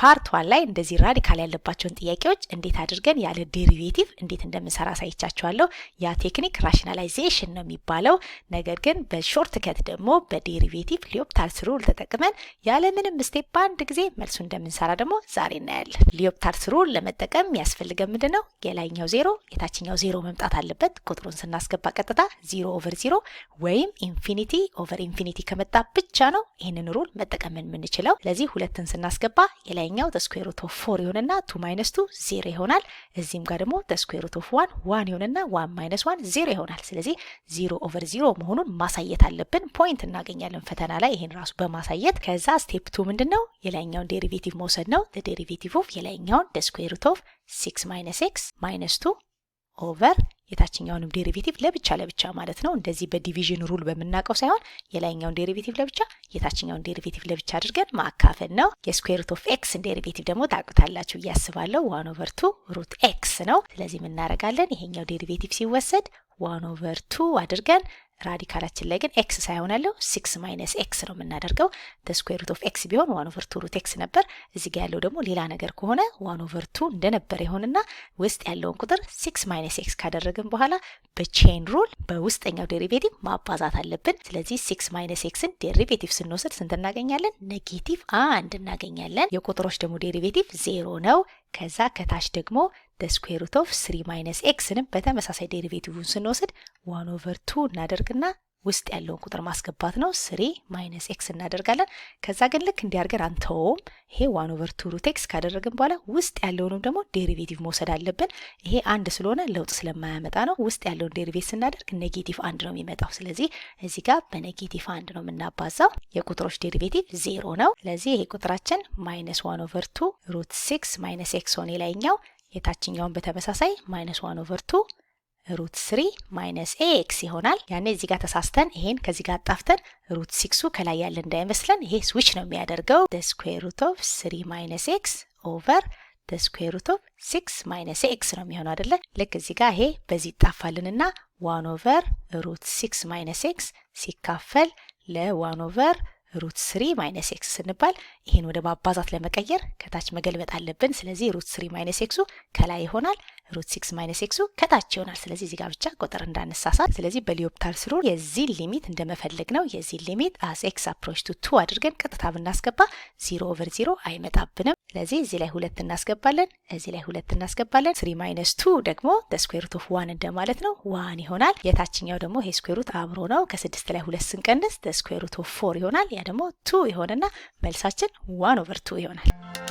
ፓርት 1 ላይ እንደዚህ ራዲካል ያለባቸውን ጥያቄዎች እንዴት አድርገን ያለ ዴሪቬቲቭ እንዴት እንደምንሰራ አሳይቻችኋለሁ። ያ ቴክኒክ ራሽናላይዜሽን ነው የሚባለው። ነገር ግን በሾርት ከት ደግሞ በዴሪቬቲቭ ሊዮፕታርስ ሩል ተጠቅመን ያለ ምንም ስቴፕ በአንድ ጊዜ መልሱ እንደምንሰራ ደግሞ ዛሬ እናያለን። ሊዮፕታርስ ሩል ለመጠቀም ያስፈልገን ምንድነው? የላይኛው 0 የታችኛው 0 መምጣት አለበት። ቁጥሩን ስናስገባ ቀጥታ 0/0 ወይም ኢንፊኒቲ ኦቨር ኢንፊኒቲ ከመጣ ብቻ ነው ይሄንን ሩል መጠቀም የምንችለው። ስለዚህ ሁለትን ስናስገባ የላይኛው the square root of 4 ይሆንና 2 minus 2 0 ይሆናል። እዚህም ጋር ደግሞ the square root of 1 ይሆንና 1 minus 1 0 ይሆናል። ስለዚህ 0/0 መሆኑን ማሳየት አለብን። ፖይንት እናገኛለን ፈተና ላይ ይሄን ራሱ በማሳየት። ከዛ ስቴፕ 2 ምንድነው? የላይኛውን ዴሪቬቲቭ መውሰድ ነው። the derivative of የላይኛውን the square root of 6 minus x minus 2 ኦቨር የታችኛውንም ዴሪቬቲቭ ለብቻ ማለት ነው። እንደዚህ በዲቪዥን ሩል በመናቀው ሳይሆን የላይኛውን ዴሪቬቲቭ ለብቻ የታችኛውን ዴሪቬቲቭ ለብቻ አድርገን ማካፈል ነው። የስኩዌር ሩት ኦፍ ኤክስ ዴሪቬቲቭ ደግሞ ታውቁታላችሁ እያስባለሁ 1/2 ሩት ኤክስ ነው። ስለዚህ ምን እናደርጋለን? ይሄኛው ዴሪቬቲቭ ሲወሰድ 1/2 አድርገን ራዲካላችን ላይ ግን ኤክስ ሳይሆን ያለው 6 ማይነስ ኤክስ ነው የምናደርገው። the square root of x ቢሆን 1/2 ሩት ኤክስ ነበር። እዚህ ጋር ያለው ደግሞ ሌላ ነገር ከሆነ 1/2 እንደነበር ይሆንና ውስጥ ያለውን ቁጥር 6 ማይነስ ኤክስ ካደረግን በኋላ በቼን ሩል በውስጠኛው ዴሪቬቲቭ ማባዛት አለብን። ስለዚህ 6 ማይነስ ኤክስን ዴሪቬቲቭ ስንወስድ ስንት እናገኛለን? -1 እናገኛለን። የቁጥሮች ደግሞ ዴሪቬቲቭ 0 ነው። ከዛ ከታች ደግሞ the square root of 3 minus xንም በተመሳሳይ ዴሪቬቲቭን ስንወስድ 1/2 እናደርግና ውስጥ ያለውን ቁጥር ማስገባት ነው። 3 minus x እናደርጋለን። ከዛ ግን ልክ እንዲያርገን አንተውም። ይሄ 1/2 ሩት x ካደረግን በኋላ ውስጥ ያለውንም ደግሞ ዴሪቬቲቭ መውሰድ አለብን። ይሄ አንድ ስለሆነ ለውጥ ስለማያመጣ ነው። ውስጥ ያለውን ዴሪቬቲቭ ስናደርግ -1 ነው የሚመጣው። ስለዚህ እዚህ ጋር በ-1 ነው የምናባዛው። የቁጥሮች ዴሪቬቲቭ 0 ነው። ስለዚህ ይሄ ቁጥራችን -1/2 ሩት 6 minus x ሆነ ላይኛው። የታችኛውን በተመሳሳይ -1/2 ሩት 3 ማይነስ ኤክስ ይሆናል። ያኔ እዚህ ጋር ተሳስተን ይሄን ከዚህ ጋር አጣፍተን ሩት 6ሱ ከላይ ያለ እንዳይመስለን ይሄ ስዊች ነው የሚያደርገው። the square root of 3 minus x over the square root of 6 minus x ነው የሚሆነው አይደለ? ልክ እዚህ ጋር ይሄ በዚህ ይጣፋልንና 1/√6 minus x ሲካፈል ለ1/√3 minus x ስንባል ይሄን ወደ ማባዛት ለመቀየር ከታች መገልበጥ አለብን። ስለዚህ √3 minus x ከላይ ይሆናል፣ √6 minus x ከታች ይሆናል። ስለዚህ እዚህ ጋር ብቻ ቁጥር እንዳንሳሳት። ስለዚህ በሊዮፕታርስ ሩል የዚህ ሊሚት እንደመፈለግ ነው። የዚህ ሊሚት as x approach to 2 አድርገን ቀጥታ ብናስገባ 0/0 አይመጣብንም። ስለዚህ እዚህ ላይ 2 እናስገባለን፣ እዚህ ላይ 2 እናስገባለን። 3 minus 2 ደግሞ the square root of 1 እንደማለት ነው፣ 1 ይሆናል። የታችኛው ደግሞ ይሄ square root አብሮ ነው። ከ6 ላይ 2 ስንቀንስ the square root of 4 ይሆናል። ያ ደግሞ 2 ይሆንና መልሳችን 1/2 ይሆናል።